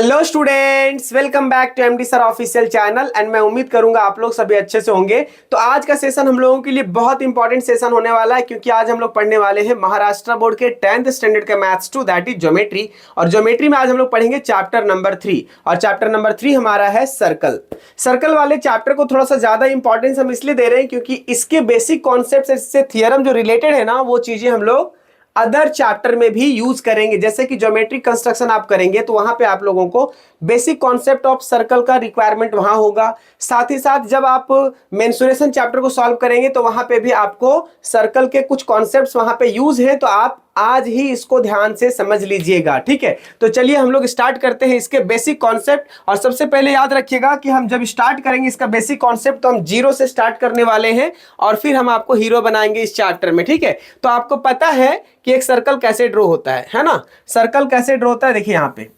Hello students, welcome back to MD sir official channel and मैं उम्मीद करूंगा आप लोग सभी अच्छे से होंगे। तो आज का सेशन हम लोगों के लिए बहुत इंपॉर्टेंट सेशन होने वाला है, क्योंकि आज हम लोग पढ़ने वाले हैं महाराष्ट्र बोर्ड के 10th स्टैंडर्ड के मैथ्स 2 दैट इज ज्योमेट्री। और ज्योमेट्री में आज हम लोग पढ़ेंगे चैप्टर नंबर 3 और चैप्टर नंबर 3 हमारा है सर्कल। सर्कल वाले चैप्टर को थोड़ा सा ज्यादा इंपॉर्टेंस हम इसलिए दे रहे हैं क्योंकि इसके बेसिक कॉन्सेप्ट इससे थियरम जो रिलेटेड है ना, वो चीजें हम लोग अदर चैप्टर में भी यूज करेंगे। जैसे कि ज्योमेट्रिक कंस्ट्रक्शन आप करेंगे तो वहां पे आप लोगों को बेसिक कॉन्सेप्ट ऑफ सर्कल का रिक्वायरमेंट वहां होगा। साथ ही साथ जब आप मेंसुरेशन चैप्टर को सॉल्व करेंगे तो वहां पे भी आपको सर्कल के कुछ कॉन्सेप्ट्स वहां पे यूज है, तो आप आज ही इसको ध्यान से समझ लीजिएगा। ठीक है, तो चलिए हम लोग स्टार्ट करते हैं इसके बेसिक कॉन्सेप्ट। और सबसे पहले याद रखिएगा कि हम जब स्टार्ट करेंगे इसका बेसिक कॉन्सेप्ट तो हम जीरो से स्टार्ट करने वाले हैं और फिर हम आपको हीरो बनाएंगे इस चैप्टर में। ठीक है, तो आपको पता है कि एक सर्कल कैसे ड्रॉ होता है ना? सर्कल कैसे ड्रॉ होता है देखिए यहाँ पे।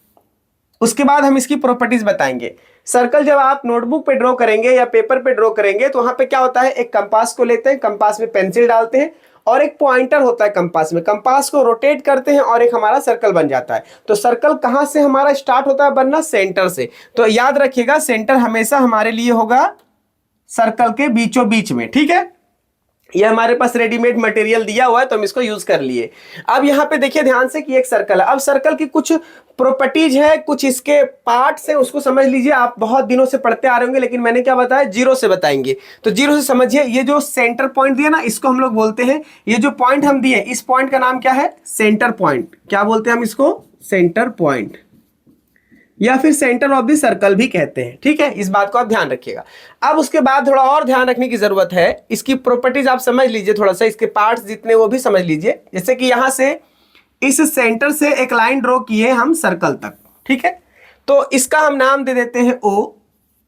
उसके बाद हम इसकी प्रॉपर्टीज बताएंगे। सर्कल जब आप नोटबुक पे ड्रॉ करेंगे या पेपर पे ड्रॉ करेंगे तो वहां पे क्या होता है, एक कंपास को लेते हैं, कंपास में पेंसिल डालते हैं और एक पॉइंटर होता है कंपास में, कंपास को रोटेट करते हैं और एक हमारा सर्कल बन जाता है। तो सर्कल कहां से हमारा स्टार्ट होता है बनना? सेंटर से। तो याद रखिएगा सेंटर हमेशा हमारे लिए होगा सर्कल के बीचों बीच में। ठीक है, ये हमारे पास रेडीमेड मटेरियल दिया हुआ है तो हम इसको यूज कर लिए। अब यहाँ पे देखिए ध्यान से कि एक सर्कल है। अब सर्कल की कुछ प्रॉपर्टीज है, कुछ इसके पार्ट्स हैं, उसको समझ लीजिए। आप बहुत दिनों से पढ़ते आ रहे होंगे, लेकिन मैंने क्या बताया, जीरो से बताएंगे। तो जीरो से समझिए, ये जो सेंटर पॉइंट दिया ना, इसको हम लोग बोलते हैं, ये जो पॉइंट हम दिए इस पॉइंट का नाम क्या है? Centre point. क्या बोलते हैं हम इसको? सेंटर पॉइंट, या फिर सेंटर ऑफ द सर्कल भी कहते हैं। ठीक है, इस बात को आप ध्यान रखिएगा। अब उसके बाद थोड़ा और ध्यान रखने की जरूरत है, इसकी प्रॉपर्टीज आप समझ लीजिए, थोड़ा सा इसके पार्ट्स जितने वो भी समझ लीजिए। जैसे कि यहां से इस सेंटर से एक लाइन ड्रॉ किए हम सर्कल तक। ठीक है, तो इसका हम नाम दे देते हैं ओ।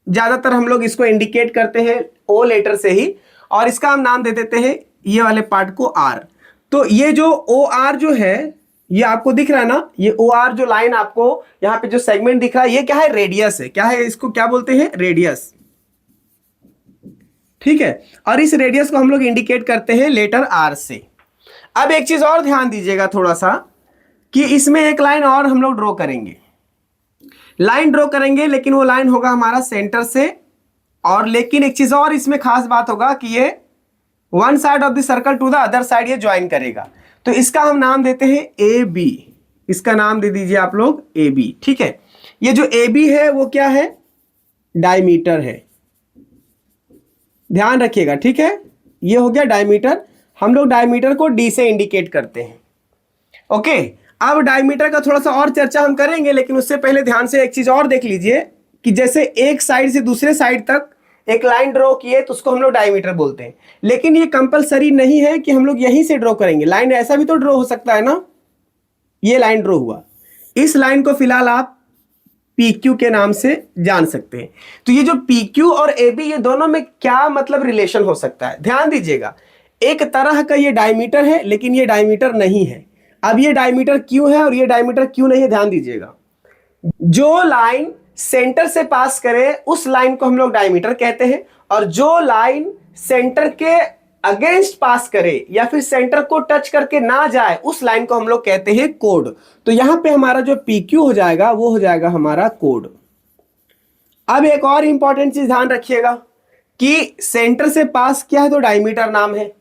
ज्यादातर हम लोग इसको इंडिकेट करते हैं ओ लेटर से ही, और इसका हम नाम दे देते हैं ये वाले पार्ट को आर। तो ये जो ओ आर जो है, ये आपको दिख रहा है ना, ये ओ आर जो लाइन आपको यहां पे जो सेगमेंट दिख रहा है, ये क्या है? रेडियस है। क्या है? इसको क्या बोलते हैं? रेडियस। ठीक है, और इस रेडियस को हम लोग इंडिकेट करते हैं लेटर आर से। अब एक चीज और ध्यान दीजिएगा थोड़ा सा, कि इसमें एक लाइन और हम लोग ड्रॉ करेंगे। लाइन ड्रॉ करेंगे लेकिन वो लाइन होगा हमारा सेंटर से, और लेकिन एक चीज और इसमें खास बात होगा कि ये one side of the circle to the other side ये ज्वाइन करेगा। तो इसका हम नाम देते हैं ए बी। इसका नाम दे दीजिए आप लोग ए बी। ठीक है, ये जो ए बी है वो क्या है? डायमीटर है। ध्यान रखिएगा। ठीक है, ये हो गया डायमीटर। हम लोग डायमीटर को डी से इंडिकेट करते हैं। ओके, अब डायमीटर का थोड़ा सा और चर्चा हम करेंगे, लेकिन उससे पहले ध्यान से एक चीज और देख लीजिए कि जैसे एक साइड से दूसरे साइड तक एक लाइन ड्रॉ किए तो उसको हम लोग डायमीटर बोलते हैं। लेकिन ये कंपलसरी नहीं है कि हम लोग यहीं से ड्रॉ करेंगे। लाइन ऐसा भी तो ड्रॉ हो सकता है ना। ये लाइन ड्रॉ हुआ, इस लाइन को फिलहाल आप PQ के नाम से जान सकते हैं। तो ये जो PQ और AB, ये दोनों में क्या मतलब रिलेशन हो सकता है? ध्यान दीजिएगा, एक तरह का ये डायमीटर है लेकिन ये डायमीटर नहीं है। अब ये डायमीटर क्यों है और ये डायमीटर क्यों नहीं है? ध्यान दीजिएगा, जो लाइन सेंटर से पास करे उस लाइन को हम लोग डायमीटर कहते हैं, और जो लाइन सेंटर के अगेंस्ट पास करे या फिर सेंटर को टच करके ना जाए उस लाइन को हम लोग कहते हैं कोड। तो यहां पे हमारा जो PQ हो जाएगा वो हो जाएगा हमारा कोड। अब एक और इंपॉर्टेंट चीज ध्यान रखिएगा कि सेंटर से पास किया है तो डायमीटर नाम है,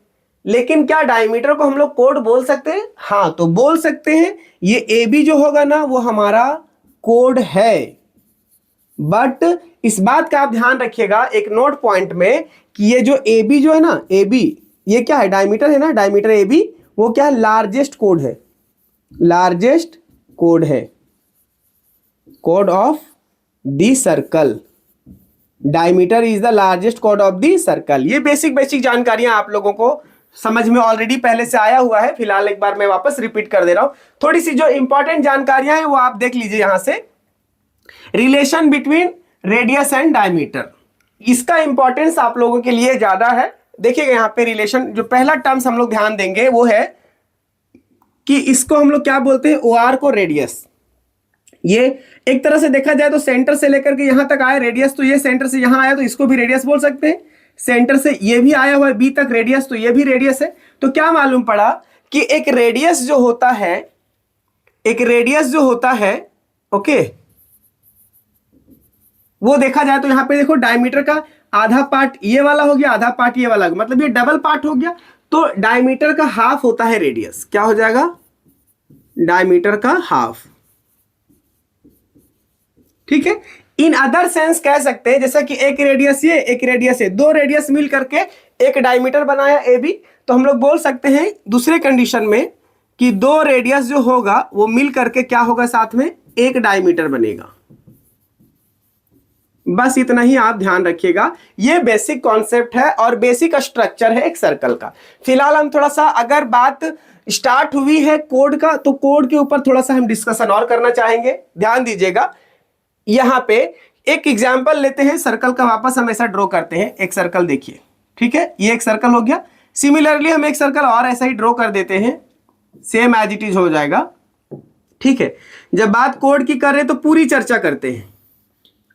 लेकिन क्या डायमीटर को हम लोग कोड बोल सकते हैं? हाँ, तो बोल सकते हैं। ये AB जो होगा ना वो हमारा कोड है। बट इस बात का आप ध्यान रखिएगा एक नोट पॉइंट में कि ये जो AB जो है ना, AB ये क्या है? डायमीटर है ना, डायमीटर AB वो क्या है? लार्जेस्ट कोड है। लार्जेस्ट कोड है, code of the circle. Diameter is the largest code of the circle. ये बेसिक जानकारियां आप लोगों को समझ में ऑलरेडी पहले से आया हुआ है, फिलहाल एक बार मैं वापस रिपीट कर दे रहा हूं। थोड़ी सी जो इंपॉर्टेंट जानकारियां हैं वो आप देख लीजिए यहां से। Relation between radius and diameter, इसका इंपॉर्टेंस आप लोगों के लिए ज्यादा है। देखिएगा यहां पे रिलेशन, जो पहला टर्म्स हम लोग ध्यान देंगे वो है कि इसको हम लोग क्या बोलते हैं? OR को रेडियस। ये एक तरह से देखा जाए तो सेंटर से लेकर के यहां तक आया रेडियस, तो ये सेंटर से यहां आया तो इसको भी रेडियस बोल सकते हैं। सेंटर से ये भी आया हुआ है B तक रेडियस, तो ये भी रेडियस है। तो क्या मालूम पड़ा कि एक रेडियस जो होता है, ओके, वो देखा जाए तो यहाँ पे देखो डायमीटर का आधा पार्ट ये वाला हो गया, आधा पार्ट ये वाला, मतलब ये डबल पार्ट हो गया। तो डायमीटर का हाफ होता है रेडियस, क्या हो जाएगा, डायमीटर का हाफ। ठीक है, इन अदर सेंस कह सकते हैं जैसा कि एक रेडियस ये, एक रेडियस ये, दो रेडियस मिल करके एक डायमीटर बनाया ए बी, तो हम लोग बोल सकते हैं दूसरे कंडीशन में कि दो रेडियस जो होगा वो मिल करके क्या होगा, साथ में एक डायमीटर बनेगा। बस इतना ही आप ध्यान रखिएगा, ये बेसिक कॉन्सेप्ट है और बेसिक स्ट्रक्चर है एक सर्कल का। फिलहाल हम थोड़ा सा, अगर बात स्टार्ट हुई है कोड का, तो कोड के ऊपर थोड़ा सा हम डिस्कशन और करना चाहेंगे। ध्यान दीजिएगा, यहां पे एक एग्जांपल लेते हैं सर्कल का, वापस हम ऐसा ड्रॉ करते हैं। एक सर्कल देखिए, ठीक है, ये एक सर्कल हो गया। सिमिलरली हम एक सर्कल और ऐसा ही ड्रॉ कर देते हैं, सेम एज इट इज हो जाएगा। ठीक है, जब बात कोड की कर रहे हैं तो पूरी चर्चा करते हैं।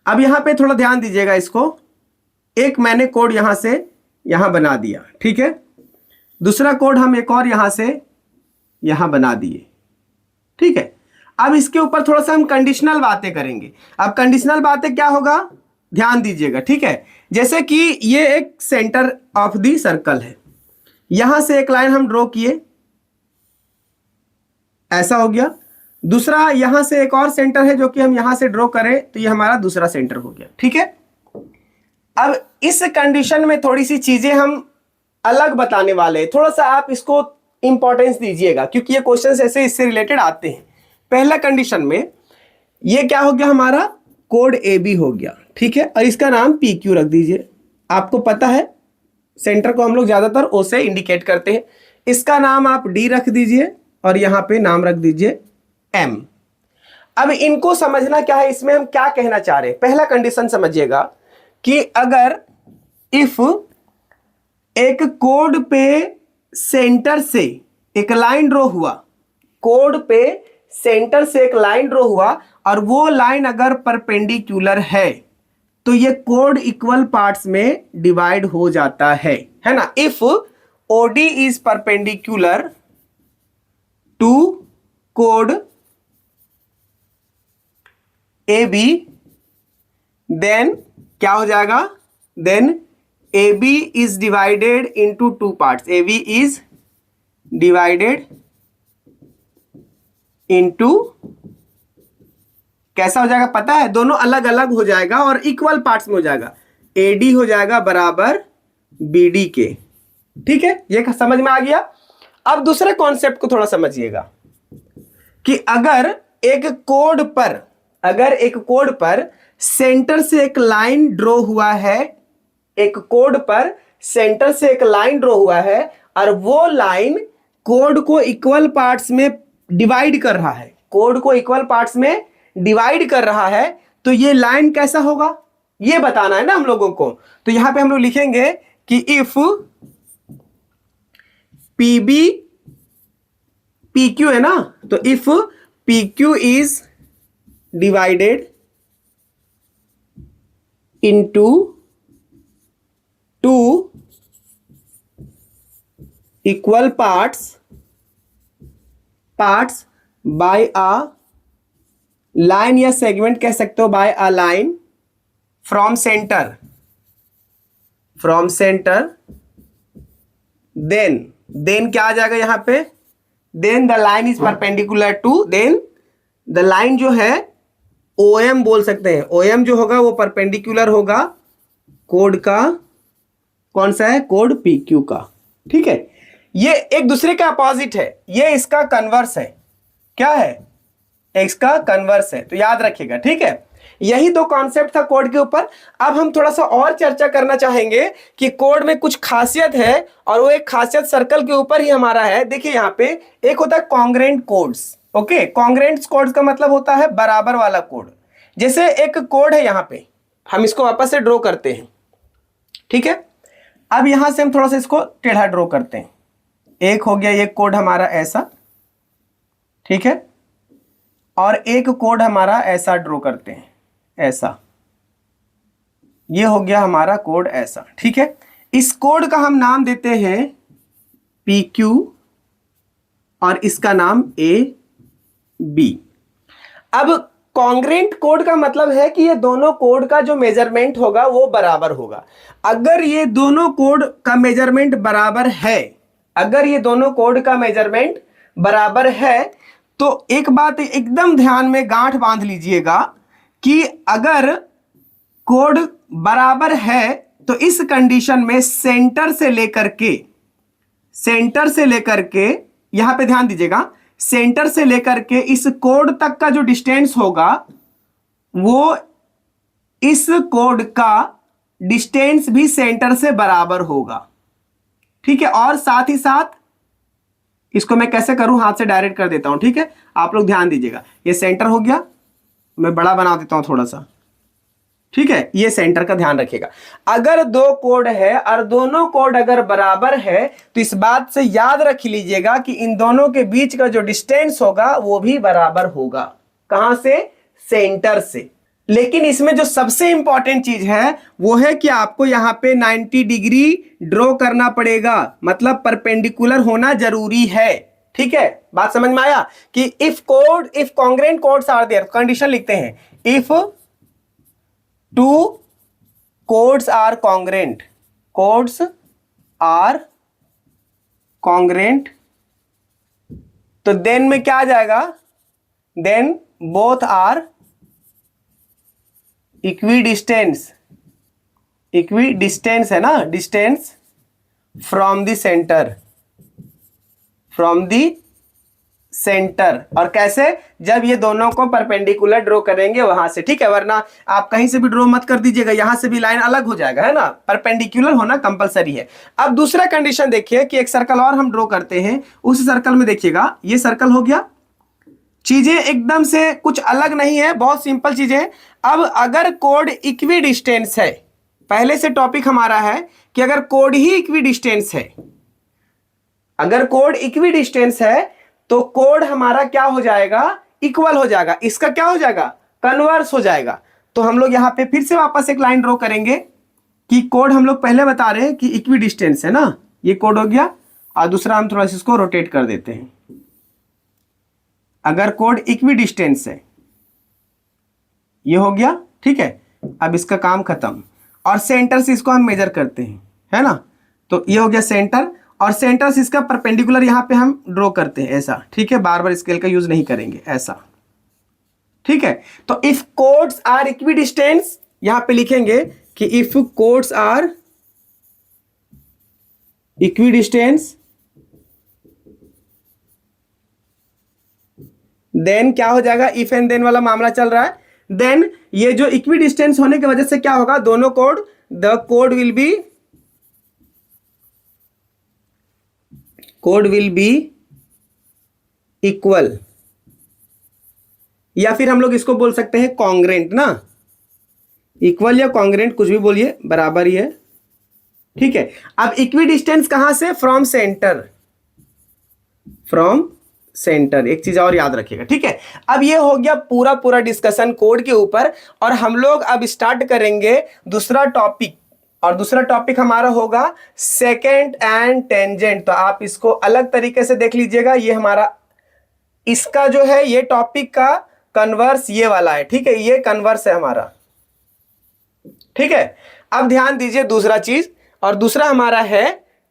अब यहां पे थोड़ा ध्यान दीजिएगा, इसको एक मैंने कोड यहां से यहां बना दिया, ठीक है, दूसरा कोड हम एक और यहां से यहां बना दिए। ठीक है, अब इसके ऊपर थोड़ा सा हम कंडीशनल बातें करेंगे। अब कंडीशनल बातें क्या होगा, ध्यान दीजिएगा। ठीक है, जैसे कि ये एक सेंटर ऑफ दी सर्कल है, यहां से एक लाइन हम ड्रॉ किए, ऐसा हो गया। दूसरा यहां से एक और सेंटर है जो कि हम यहां से ड्रॉ करें तो ये हमारा दूसरा सेंटर हो गया। ठीक है, अब इस कंडीशन में थोड़ी सी चीजें हम अलग बताने वाले हैं, थोड़ा सा आप इसको इंपॉर्टेंस दीजिएगा क्योंकि ये क्वेश्चन ऐसे इससे रिलेटेड आते हैं। पहला कंडीशन में ये क्या हो गया, हमारा कोड ए बी हो गया। ठीक है, और इसका नाम पी क्यू रख दीजिए। आपको पता है सेंटर को हम लोग ज्यादातर ओ से इंडिकेट करते हैं। इसका नाम आप डी रख दीजिए और यहां पे नाम रख दीजिए एम। अब इनको समझना क्या है, इसमें हम क्या कहना चाह रहे हैं। पहला कंडीशन समझिएगा कि अगर इफ एक कोड पे सेंटर से एक लाइन ड्रॉ हुआ, कोड पे सेंटर से एक लाइन ड्रॉ हुआ और वो लाइन अगर परपेंडिकुलर है तो ये कोड इक्वल पार्ट्स में डिवाइड हो जाता है ना। If OD is perpendicular to कोड ए बी, देन क्या हो जाएगा, then A B is divided into two parts. A B is divided into, कैसा हो जाएगा पता है, दोनों अलग अलग हो जाएगा और इक्वल पार्ट्स में हो जाएगा। एडी हो जाएगा बराबर बीडी के। ठीक है, ये समझ में आ गया। अब दूसरे कॉन्सेप्ट को थोड़ा समझिएगा कि अगर एक कोड पर सेंटर से एक लाइन ड्रॉ हुआ है, एक कोड पर सेंटर से एक लाइन ड्रॉ हुआ है और वो लाइन कोड को इक्वल पार्ट्स में डिवाइड कर रहा है, कोड को इक्वल पार्ट्स में डिवाइड कर रहा है, तो ये लाइन कैसा होगा ये बताना है ना हम लोगों को। तो यहां पे हम लोग लिखेंगे कि इफ पीबी पीक्यू है ना, तो if PQ is divided into two equal parts by a line या सेगमेंट कह सकते हो, by a line from centre, then क्या आ जाएगा यहां पे, then the line is perpendicular to, then the line जो है OM बोल सकते हैं। OM जो होगा वो परपेंडिकुलर होगा कोड का, कौन सा है, कोड PQ का। ठीक है, ये एक दूसरे का अपोजिट है, ये इसका कन्वर्स है। क्या है, इसका कन्वर्स है, तो याद रखिएगा। ठीक है, यही दो कॉन्सेप्ट था कोड के ऊपर। अब हम थोड़ा सा और चर्चा करना चाहेंगे कि कोड में कुछ खासियत है और वो एक खासियत सर्कल के ऊपर ही हमारा है। देखिए यहां पे एक होता है congruent codes. Okay, congruent codes का मतलब होता है बराबर वाला कोड। जैसे एक कोड है यहां पे, हम इसको वापस से ड्रॉ करते हैं। ठीक है, अब यहां से हम थोड़ा सा इसको टेढ़ा ड्रॉ करते हैं। एक हो गया ये कोड हमारा ऐसा, ठीक है, और एक कोड हमारा ऐसा ड्रॉ करते हैं, ऐसा, ये हो गया हमारा कोड ऐसा। ठीक है, इस कोड का हम नाम देते हैं PQ और इसका नाम AB। अब कॉन्ग्रेंट कोड का मतलब है कि ये दोनों कोड का जो मेजरमेंट होगा वो बराबर होगा। अगर ये दोनों कोड का मेजरमेंट बराबर है, अगर ये दोनों कोड का मेजरमेंट बराबर है, तो एक बात एकदम ध्यान में गांठ बांध लीजिएगा कि अगर कोड बराबर है तो इस कंडीशन में सेंटर से लेकर के यहां पे ध्यान दीजिएगा, सेंटर से लेकर के इस कोड तक का जो डिस्टेंस होगा वो इस कोड का डिस्टेंस भी सेंटर से बराबर होगा। ठीक है, और साथ ही साथ इसको मैं कैसे करूं, हाथ से डायरेक्ट कर देता हूं। ठीक है, आप लोग ध्यान दीजिएगा, ये सेंटर हो गया, मैं बड़ा बना देता हूं थोड़ा सा। ठीक है, ये सेंटर का ध्यान रखिएगा। अगर दो कोड है और दोनों कोड अगर बराबर है तो इस बात से याद रख लीजिएगा कि इन दोनों के बीच का जो डिस्टेंस होगा वो भी बराबर होगा। कहां से? सेंटर से। लेकिन इसमें जो सबसे इंपॉर्टेंट चीज है वो है कि आपको यहां पे 90 डिग्री ड्रॉ करना पड़ेगा, मतलब परपेंडिकुलर होना जरूरी है। ठीक है, बात समझ में आया कि if congruent chords are there, condition लिखते हैं, if two codes are congruent, codes are congruent, तो then में क्या आ जाएगा, then both are equidistant है ना, distance from the center, और कैसे? जब ये दोनों को परपेंडिकुलर ड्रॉ करेंगे वहां से। ठीक है, वरना आप कहीं से भी ड्रॉ मत कर दीजिएगा, यहां से भी लाइन अलग हो जाएगा, है ना, परपेंडिकुलर होना कंपलसरी है। अब दूसरा कंडीशन देखिए कि एक सर्कल और हम ड्रॉ करते हैं, उस सर्कल में देखिएगा ये सर्कल हो गया, चीजें एकदम से कुछ अलग नहीं है, बहुत सिंपल चीजें। अब अगर कोड इक्विडिस्टेंस है, पहले से टॉपिक हमारा है कि अगर कोड ही इक्विडिस्टेंस है, अगर कोड इक्विडिस्टेंस है तो कोड हमारा क्या हो जाएगा, इक्वल हो जाएगा, इसका क्या हो जाएगा, कन्वर्स हो जाएगा। तो हम लोग यहां पे फिर से वापस एक लाइन ड्रॉ करेंगे कि कोड हम लोग पहले बता रहे हैं कि इक्विडिस्टेंस है ना, ये कोड हो गया, और दूसरा हम थोड़ा सा इसको रोटेट कर देते हैं। अगर कोड इक्विडिस्टेंस है, ये हो गया। ठीक है, अब इसका काम खत्म, और सेंटर से इसको हम मेजर करते हैं, है ना, तो ये हो गया सेंटर, और सेंटर से इसका परपेंडिकुलर यहां पे हम ड्रॉ करते हैं ऐसा। ठीक है, बार बार स्केल का यूज नहीं करेंगे, ऐसा। ठीक है, तो इफ कोड्स आर इक्विडिस्टेंस, यहां पे लिखेंगे कि if chords are equidistance then क्या हो जाएगा, इफ एंड देन वाला मामला चल रहा है, देन ये जो इक्विडिस्टेंस होने की वजह से क्या होगा, दोनों code, the code will be equal, या फिर हम लोग इसको बोल सकते हैं कॉन्ग्रेंट ना, इक्वल या कॉन्ग्रेंट कुछ भी बोलिए, बराबर ही है। ठीक है, अब इक्विडिस्टेंस कहां से, फ्रॉम सेंटर, एक चीज और याद रखिएगा। ठीक है, अब ये हो गया पूरा डिस्कशन कोड के ऊपर, और हम लोग अब स्टार्ट करेंगे दूसरा टॉपिक, और दूसरा टॉपिक हमारा होगा सेकेंड एंड टेंजेंट। तो आप इसको अलग तरीके से देख लीजिएगा, ये हमारा इसका जो है ये टॉपिक का कन्वर्स ये वाला है। ठीक है, ये कन्वर्स है हमारा। ठीक है, अब ध्यान दीजिए दूसरा चीज, और दूसरा हमारा है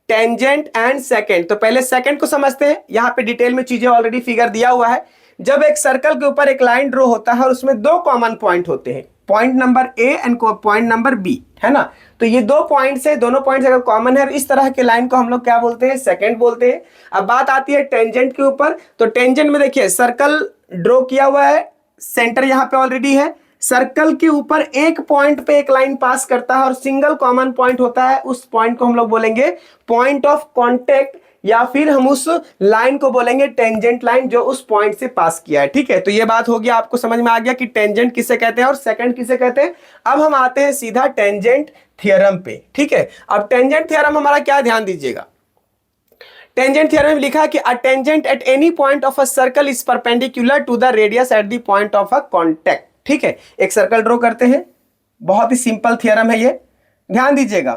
टेंजेंट एंड सेकेंड। तो पहले सेकेंड को समझते हैं, यहां पे डिटेल में चीजें ऑलरेडी फिगर दिया हुआ है। जब एक सर्कल के ऊपर एक लाइन ड्रॉ होता है और उसमें दो कॉमन पॉइंट होते हैं, point number A and point number B, है ना, तो ये दो पॉइंट्स है, दोनों पॉइंट्स अगर कॉमन है, इस तरह के लाइन को हम लोग क्या बोलते हैं, सेकंड बोलते हैं। अब बात आती है टेंजेंट के ऊपर, तो टेंजेंट में देखिए सर्कल ड्रॉ किया हुआ है, सेंटर यहां पे ऑलरेडी है, सर्कल के ऊपर एक पॉइंट पे एक लाइन पास करता है और सिंगल कॉमन पॉइंट होता है, उस पॉइंट को हम लोग बोलेंगे पॉइंट ऑफ कांटेक्ट, या फिर हम उस लाइन को बोलेंगे टेंजेंट लाइन जो उस पॉइंट से पास किया है। ठीक है, तो ये बात हो गया, आपको समझ में आ गया कि टेंजेंट किसे कहते हैं और सेकंड किसे कहते हैं। अब हम आते हैं सीधा टेंजेंट थ्योरम पे। ठीक है, अब टेंजेंट थ्योरम हमारा क्या, ध्यान दीजिएगा, टेंजेंट थ्योरम में लिखा है कि a tangent at any point of a circle is perpendicular to the radius at the point of a contact. ठीक है, एक सर्कल ड्रॉ करते हैं, बहुत ही सिंपल थ्योरम है ये, ध्यान दीजिएगा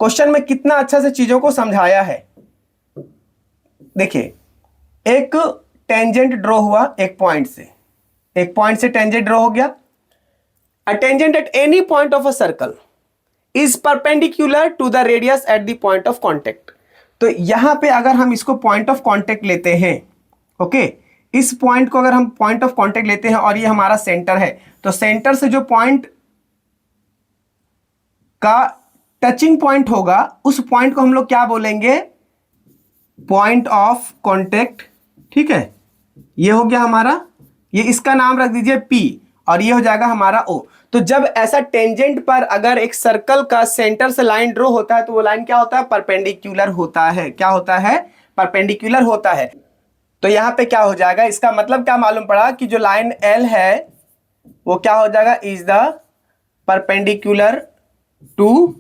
क्वेश्चन में कितना अच्छा से चीजों को समझाया है। देखिए, एक टेंजेंट ड्रॉ हुआ एक पॉइंट से, एक पॉइंट से टेंजेंट ड्रॉ हो गया। A tangent at any point of a circle is perpendicular to the radius at the point of contact. तो यहां पे अगर हम इसको पॉइंट ऑफ कॉन्टेक्ट लेते हैं, ओके, इस पॉइंट को अगर हम पॉइंट ऑफ कॉन्टेक्ट लेते हैं और ये हमारा सेंटर है, तो सेंटर से जो पॉइंट का टचिंग पॉइंट होगा उस पॉइंट को हम लोग क्या बोलेंगे, पॉइंट ऑफ कॉन्टेक्ट। ठीक है, ये हो गया हमारा, ये इसका नाम रख दीजिए P और ये हो जाएगा हमारा O। तो जब ऐसा टेंजेंट पर अगर एक सर्कल का सेंटर से लाइन ड्रॉ होता है तो वो लाइन क्या होता है, परपेंडिकुलर होता है। क्या होता है, परपेंडिकुलर होता है। तो यहां पे क्या हो जाएगा, इसका मतलब क्या मालूम पड़ा कि जो लाइन L है वो क्या हो जाएगा, is the perpendicular to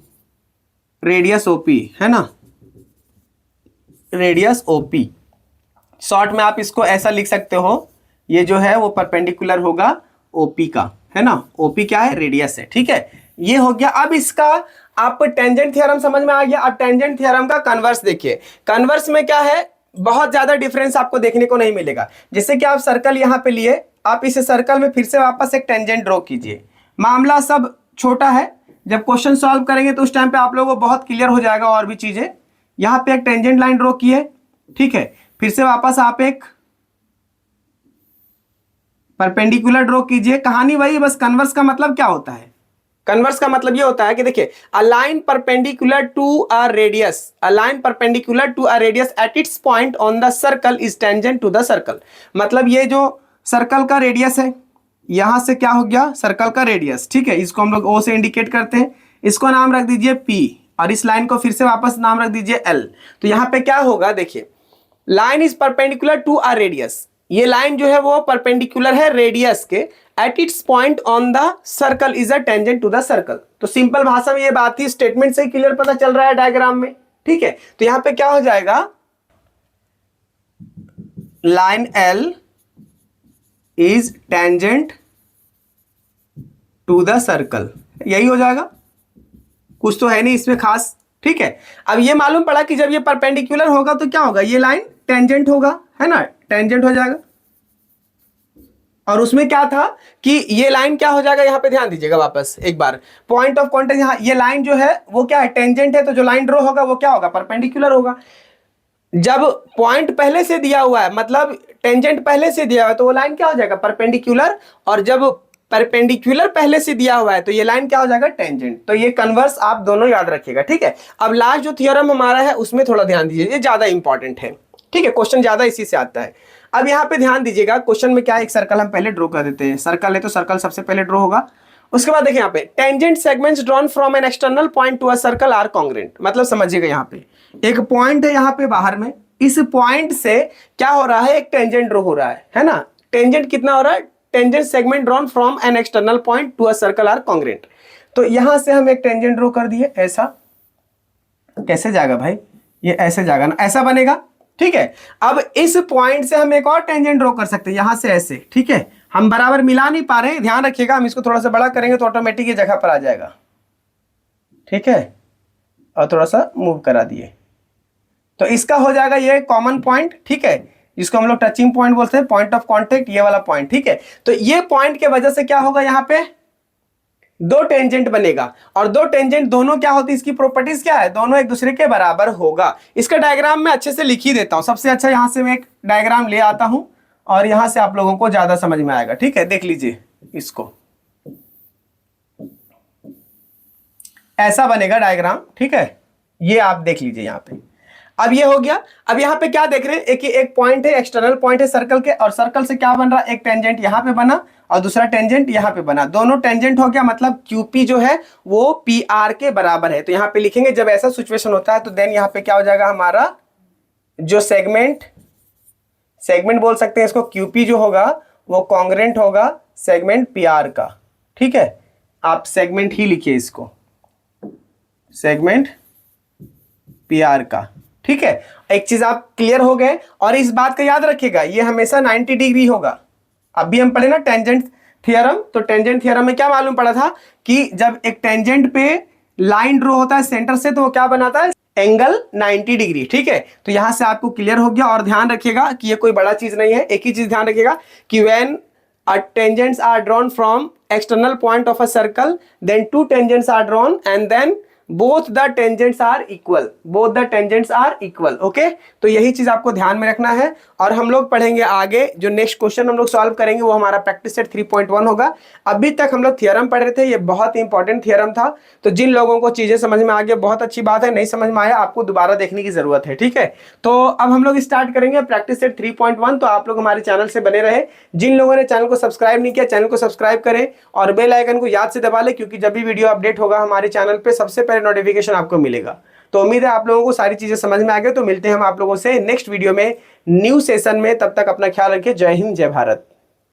radius OP, है ना, रेडियस OP। शॉर्ट में आप इसको ऐसा लिख सकते हो, ये जो है वो परपेंडिकुलर होगा OP का, है ना। OP क्या है, रेडियस है। ठीक है, ये हो गया। अब इसका आपको टेंजेंट थ्योरम समझ में आ गया। अब टेंजेंट थ्योरम का कन्वर्स देखिए। कन्वर्स में क्या है, बहुत ज्यादा डिफरेंस आपको देखने को नहीं मिलेगा। जैसे कि आप सर्कल यहां पे लिए, आप इस सर्कल में फिर से वापस एक टेंजेंट ड्रॉ कीजिए। मामला सब छोटा है, जब क्वेश्चन सॉल्व करेंगे तो उस टाइम पे आप लोगों को बहुत क्लियर हो जाएगा और भी चीजें। यहां पे एक टेंजेंट लाइन ड्रॉ किए, ठीक है, फिर से वापस आप एक परपेंडिकुलर ड्रॉ कीजिए। कहानी वही, बस कन्वर्स का मतलब क्या होता है, कन्वर्स का मतलब ये होता है कि देखिए, a line perpendicular to a radius, a line perpendicular to a radius at its point on the circle is tangent to the circle. मतलब ये जो सर्कल का रेडियस है, यहां से क्या हो गया, सर्कल का रेडियस, ठीक है, इसको हम लोग O से इंडिकेट करते हैं। इसको नाम रख दीजिए P और इस लाइन को फिर से वापस नाम रख दीजिए L। तो यहां पे क्या होगा, देखिए, line is perpendicular to a radius, ये लाइन जो है वो परपेंडिकुलर है रेडियस के, at its point on the circle is a tangent to the circle. तो सिंपल भाषा में ये बात थी, स्टेटमेंट से ही क्लियर पता चल रहा है डायग्राम में। ठीक है, तो यहां पे क्या हो जाएगा, line L is tangent to the circle, यही हो जाएगा, कुछ तो है नहीं इसमें खास। ठीक है, अब ये मालूम पड़ा कि जब ये परपेंडिकुलर होगा तो क्या होगा, ये लाइन टेंजेंट होगा, है ना, टेंजेंट हो जाएगा। और उसमें क्या था कि ये लाइन क्या हो जाएगा, यहां पे ध्यान दीजिएगा वापस एक बार, पॉइंट ऑफ कॉन्टेक्ट, यहां ये लाइन जो है वो क्या है, टेंजेंट है, तो जो लाइन ड्रॉ होगा वो क्या होगा, परपेंडिकुलर होगा। जब पॉइंट पहले से दिया हुआ है, मतलब टेंजेंट पहले से दिया हुआ है, तो वो लाइन क्या हो जाएगा, परपेंडिकुलर। और जब परपेंडिकुलर पहले से दिया हुआ है तो ये लाइन क्या हो जाएगा, टेंजेंट। तो ये कन्वर्स आप दोनों याद रखिएगा। ठीक है, अब लास्ट जो थ्योरम हमारा है उसमें थोड़ा ध्यान दीजिए, ये ज्यादा इंपॉर्टेंट है। ठीक है, क्वेश्चन ज्यादा इसी से आता है। अब यहाँ पे ध्यान दीजिएगा, क्वेश्चन में क्या है, एक सर्कल हम पहले ड्रॉ कर देते हैं। सर्कल है तो सर्कल सबसे पहले ड्रॉ होगा। उसके बाद देखिए यहाँ पे, tangent segments drawn from an external point to a circle are congruent. मतलब समझिएगा, यहाँ पे एक पॉइंट है, यहाँ पे बाहर में, इस पॉइंट से क्या हो रहा है, एक टेंजेंट ड्रॉ हो रहा है ना। टेंजेंट कितना हो रहा है, tangent segment drawn from an external point to a circle are congruent. तो यहां से हम एक टेंजेंट ड्रॉ कर दिए, ऐसा कैसे जाएगा भाई, ये ऐसे जाएगा ना, ऐसा बनेगा। ठीक है, अब इस पॉइंट से हम एक और टेंजेंट ड्रॉ कर सकते हैं, यहां से ऐसे। ठीक है, हम बराबर मिला नहीं पा रहे हैं, ध्यान रखिएगा, हम इसको थोड़ा सा बड़ा करेंगे तो ऑटोमेटिक ये जगह पर आ जाएगा। ठीक है, और थोड़ा सा मूव करा दिए तो इसका हो जाएगा ये कॉमन पॉइंट। ठीक है, जिसको हम लोग टचिंग पॉइंट बोलते हैं, पॉइंट ऑफ कॉन्टेक्ट, ये वाला पॉइंट। ठीक है, तो ये पॉइंट के वजह से क्या होगा, यहां पे दो टेंजेंट बनेगा, और दो टेंजेंट दोनों क्या होती है, इसकी प्रॉपर्टीज क्या है, दोनों एक दूसरे के बराबर होगा। इसका डायग्राम मैं अच्छे से लिख ही देता हूं, सबसे अच्छा यहां से मैं एक डायग्राम ले आता हूं और यहां से आप लोगों को ज्यादा समझ में आएगा। ठीक है, देख लीजिए, इसको ऐसा बनेगा डायग्राम। ठीक है, ये आप देख लीजिए यहां पे। अब ये हो गया। अब यहाँ पे क्या देख रहे हैं, एक पॉइंट है, एक्सटर्नल पॉइंट है सर्कल के, और सर्कल से क्या बन रहा है, एक टेंजेंट यहाँ पे बना और दूसरा टेंजेंट यहाँ पे बना, दोनों टेंजेंट हो गया। मतलब QP जो है वो PR के बराबर है। तो यहाँ पे लिखेंगे, जब ऐसा सिचुएशन होता है तो देन यहाँ पे क्या हो जाएगा, हमारा जो सेगमेंट बोल सकते हैं इसको, QP जो होगा वो कॉन्ग्रुएंट होगा सेगमेंट PR का। ठीक है, आप सेगमेंट ही लिखिए इसको, सेगमेंट PR का। ठीक है, एक चीज आप क्लियर हो गए, और इस बात का याद रखिएगा, ये हमेशा 90 डिग्री होगा। अभी हम पढ़े ना टेंजेंट थ्योरम, तो टेंजेंट थ्योरम में क्या मालूम पड़ा था कि जब एक टेंजेंट पे लाइन ड्रॉ होता है सेंटर से, तो वो क्या बनाता है, एंगल 90 डिग्री। ठीक है, तो यहां से आपको क्लियर हो गया। और ध्यान रखिएगा कि ये कोई बड़ा चीज नहीं है, एक ही चीज ध्यान रखिएगा कि when tangents are drawn from external point of a circle, then two tangents are drawn, and then both the tangents are equal, both the tangents are equal. Okay, तो यही चीज आपको ध्यान में रखना है। और हम लोग पढ़ेंगे आगे, जो नेक्स्ट क्वेश्चन हम लोग सॉल्व करेंगे वो हमारा प्रैक्टिस सेट 3.1 होगा। अभी तक हम लोग थियरम पढ़ रहे थे, ये बहुत ही इंपॉर्टेंट थियरम था। तो जिन लोगों को चीजें समझ में आ गई बहुत अच्छी बात है, नहीं समझ में आया आपको दोबारा देखने की जरूरत है, ठीक है। तो अब हम लोग स्टार्ट करेंगे प्रैक्टिस सेट 3.1। तो आप लोग हमारे चैनल से बने रहे। जिन लोगों ने चैनल को सब्सक्राइब नहीं किया, चैनल को सब्सक्राइब करें और बेल आइकन को याद से दबा लें, क्योंकि जब भी वीडियो अपडेट होगा हमारे चैनल पे सबसे पहले नोटिफिकेशन आपको मिलेगा। तो उम्मीद है आप लोगों को सारी चीजें समझ में आ गई। तो मिलते हैं हम आप लोगों से नेक्स्ट वीडियो में, न्यू सेशन में। तब तक अपना ख्याल रखिए। जय हिंद, जय भारत।